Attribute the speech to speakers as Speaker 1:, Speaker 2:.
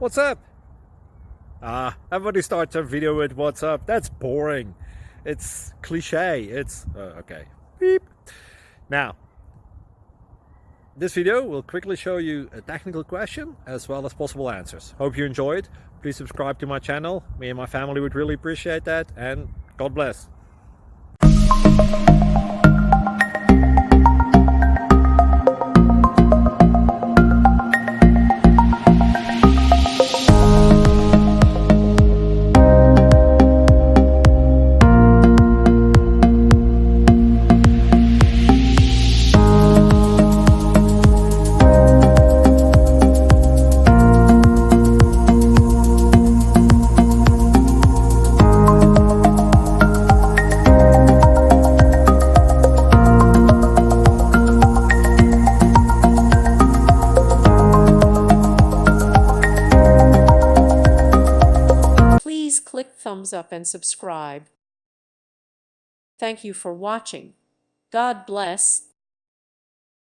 Speaker 1: What's up? Everybody starts their video with what's up. That's boring. It's cliche. It's okay. Beep. Now, this video will quickly show you a technical question as well as possible answers. Hope you enjoyed. Please subscribe to my channel. Me and my family would really appreciate that, and God bless.
Speaker 2: Please click thumbs up and subscribe. Thank you for watching. God bless.